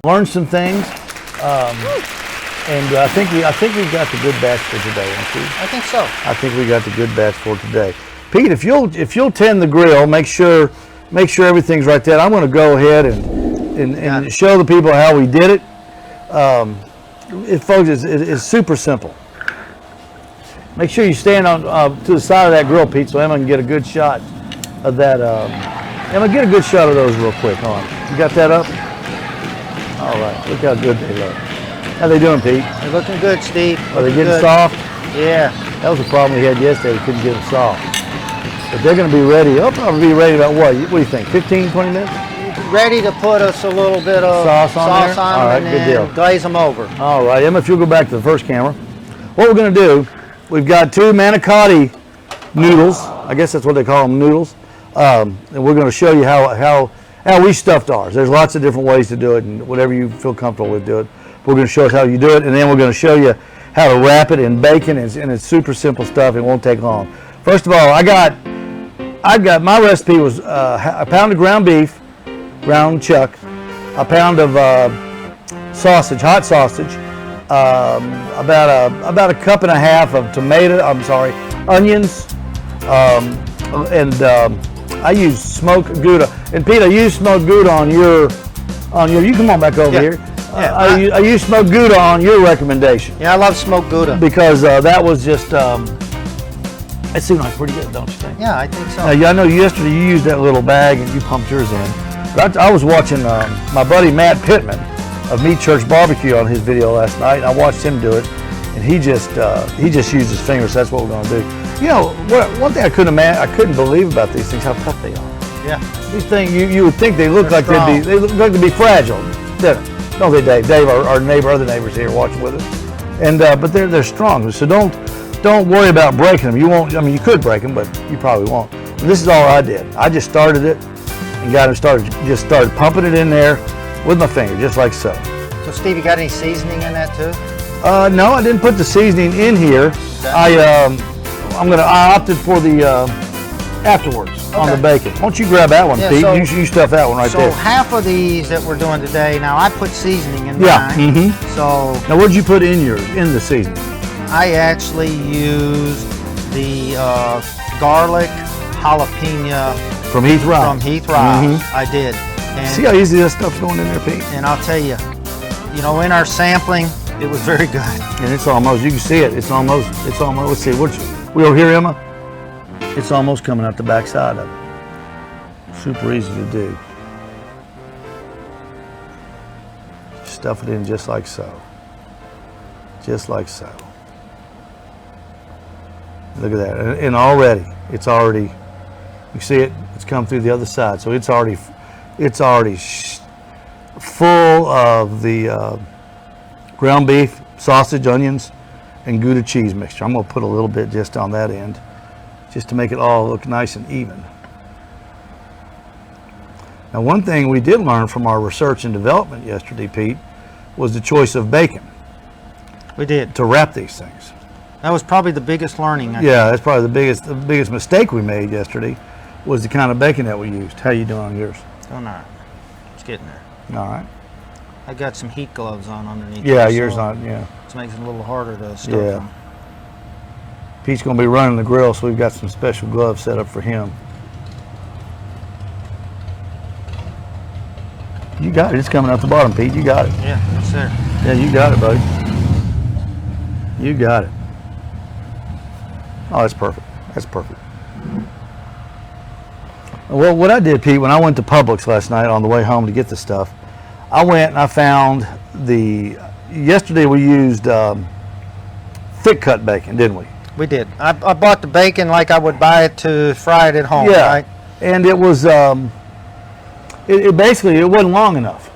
Learned some things, and I think we got the good batch for today, don't you? I think so. I think we got the good batch for today. Pete, if you'll tend the grill, make sure everything's right there. I'm going to go ahead and show the people how we did it. Folks, it's super simple. Make sure you stand on to the side of that grill, Pete, so Emma can get a good shot of that. Emma, get a good shot of those real quick. Hold on. You got that up? All right. Look how good they look. How they doing, Pete? They're looking good, Steve. Are they getting soft? Yeah. That was the problem we had yesterday. We couldn't get them soft. But they're going to be ready. They'll probably be ready about what? What do you think? 15, 20 minutes? Ready to put us a little bit of sauce on them All right, and good deal. glaze them over. All right, Emma, if you'll go back to the first camera. What we're going to do, we've got 2 manicotti noodles. I guess that's what they call them, noodles. And we're going to show you how we stuffed ours. There's lots of different ways to do it, and whatever you feel comfortable with, do it. We're going to show us how you do it, and then we're going to show you how to wrap it in bacon, and it's super simple stuff. It won't take long. First of all, I got my recipe was a pound of ground beef, ground chuck, a pound of sausage, hot sausage, about a cup and a half of onions, and I use smoked Gouda. And Pete, I use smoked Gouda on your. You come on back over here. I use smoked Gouda on your recommendation. Yeah, I love smoked Gouda because that was just. It seemed like pretty good, don't you think? Yeah, I think so. I know yesterday you used that little bag and you pumped yours in. But I was watching my buddy Matt Pittman of Meat Church Barbecue on his video last night, and I watched him do it, and he just used his fingers. That's what we're going to do. You know, one thing I couldn't believe about these things, how tough they are. Yeah. These things, you would think they look like strong. they look like they'd be fragile. Don't they, Dave? Dave, our neighbor, other neighbors here watching with us, and but they're strong. So don't worry about breaking them. You won't. I mean, you could break them, but you probably won't. And this is all I did. I just started it and started pumping it in there with my finger, just like so. So, Steve, you got any seasoning in that too? No, I didn't put the seasoning in here. I opted for the afterwards on the bacon. Why don't you grab that one, Pete? You stuff that one right there. So half of these that we're doing today, now I put seasoning in mine. Yeah. So now, what did you put in the seasoning? I actually used the garlic jalapeno from Heath Rise. I did. And see how easy that stuff's going in there, Pete? And I'll tell you, in our sampling, it was very good. And it's almost, you can see it. It's almost. Let's see. We over here, Emma. It's almost coming out the back side of it. Super easy to do. Stuff it in just like so. Just like so. Look at that. And already, you see it? It's come through the other side. So it's already full of the ground beef, sausage, onions, and Gouda cheese mixture. I'm going to put a little bit just on that end, just to make it all look nice and even. Now, one thing we did learn from our research and development yesterday, Pete, was the choice of bacon. We did. To wrap these things. That was probably the biggest learning. Yeah, that's probably the biggest mistake we made yesterday, was the kind of bacon that we used. How you doing on yours? Doing all right. It's getting there. All right. I got some heat gloves on underneath. Yeah, yours on. Yeah. It makes it a little harder to stuff them. Pete's going to be running the grill, so we've got some special gloves set up for him. You got it. It's coming out the bottom, Pete. You got it. Yeah, it's there. Yeah, you got it, buddy. You got it. Oh, that's perfect. That's perfect. Well, what I did, Pete, when I went to Publix last night on the way home to get the stuff, I went and I found yesterday we used thick cut bacon, didn't we? We did. I bought the bacon like I would buy it to fry it at home, right? And it was, basically, it wasn't long enough.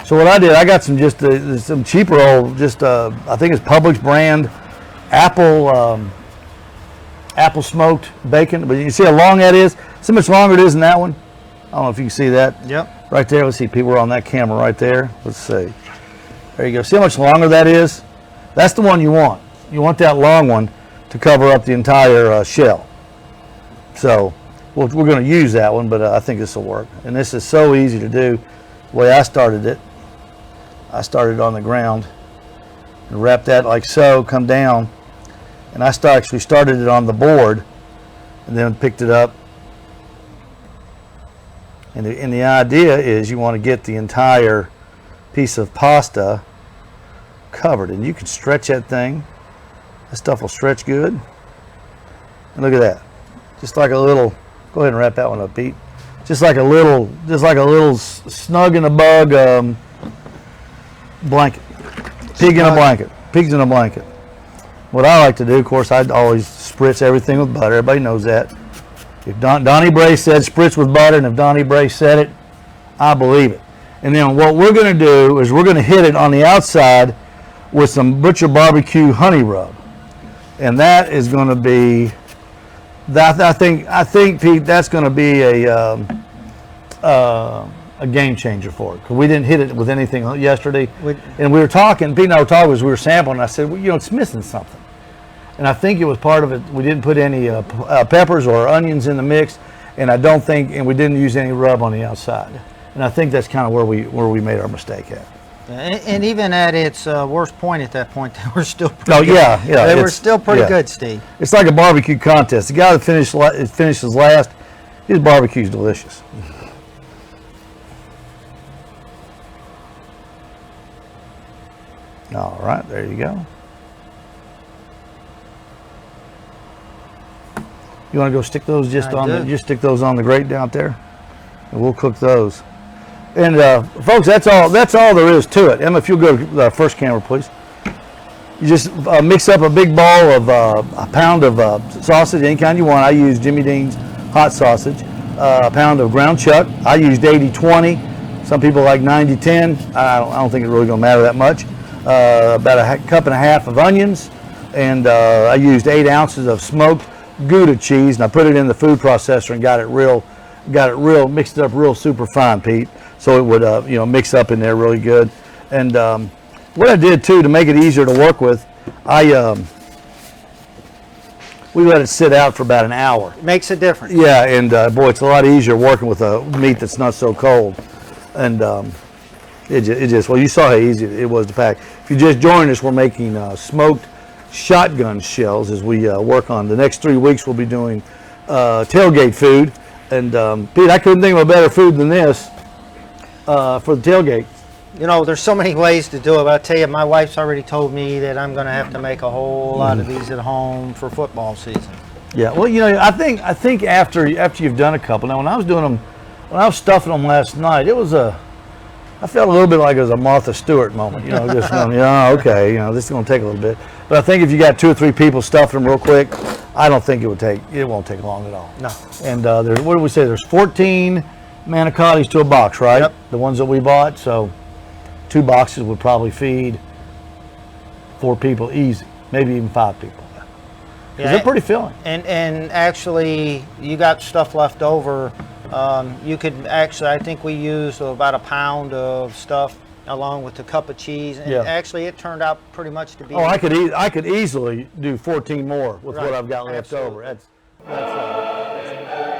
So what I did, I got some cheaper old, I think it's Publix brand, apple smoked bacon. But you see how long that is? See how much longer it is than that one? I don't know if you can see that. Yep. Right there. Let's see. People are on that camera right there. Let's see. There you go. See how much longer that is? That's the one you want. You want that long one to cover up the entire shell. So we're going to use that one, but I think this will work. And this is so easy to do. The way I started it, I started on the ground and wrapped that like so, come down, and I actually started it on the board and then picked it up. And the idea is you want to get the entire piece of pasta covered, and you can stretch that thing. That stuff will stretch good. And look at that, just like a little. Go ahead and wrap that one up, Pete. Just like a little snug in a bug blanket. Pig in a blanket. Pigs in a blanket. What I like to do, of course, I always spritz everything with butter. Everybody knows that. If Donnie Bray said spritz with butter, and if Donnie Bray said it, I believe it. And then what we're going to do is we're going to hit it on the outside with some Butcher Barbecue honey rub, and that is going to be that. I think Pete, that's going to be a game changer for it, because we didn't hit it with anything yesterday. And we were talking. Pete and I were talking as we were sampling. And I said, well, you know, it's missing something. And I think it was part of it. We didn't put any peppers or onions in the mix, and I don't think, and we didn't use any rub on the outside. And I think that's kind of where we made our mistake at. And even at its worst point at that point, they were still pretty good. Yeah. They were still pretty good, Steve. It's like a barbecue contest. The guy that finishes last, his barbecue's delicious. All right, there you go. You want to go stick those just stick those on the grate down there, and we'll cook those. And folks, that's all there is to it. Emma, if you'll go to the first camera, please. You just mix up a big ball of a pound of sausage, any kind you want. I use Jimmy Dean's hot sausage. A pound of ground chuck. I used 80-20. Some people like 90-10. I don't think it's really going to matter that much. About a cup and a half of onions, and I used 8 ounces of smoked Gouda cheese, and I put it in the food processor and got it mixed it up real super fine, Pete, so it would mix up in there really good. And what I did too to make it easier to work with, we let it sit out for about an hour. It makes a difference. Yeah, and boy, it's a lot easier working with a meat that's not so cold. And it just, well, you saw how easy it was to pack. If you just joined us, we're making smoked shotgun shells as we work on. The next 3 weeks we'll be doing tailgate food. And Pete, I couldn't think of a better food than this for the tailgate. You know, there's so many ways to do it, but I'll tell you, my wife's already told me that I'm going to have to make a whole lot of these at home for football season. Yeah, well, you know, I think after you've done a couple. Now, when I was stuffing them last night, I felt a little bit like it was a Martha Stewart moment, you know, just going, yeah, okay, you know, this is going to take a little bit. But I think if you got 2 or 3 people stuffing them real quick, I don't think it won't take long at all. No. And what did we say? There's 14 manicottis to a box, right? Yep. The ones that we bought. So 2 boxes would probably feed 4 people easy, maybe even 5 people. Yeah, they're pretty filling. And actually, you got stuff left over. You could actually, I think we used about a pound of stuff along with the cup of cheese, and actually it turned out pretty much to be. Oh, I could easily do 14 more with what I've got left over. That's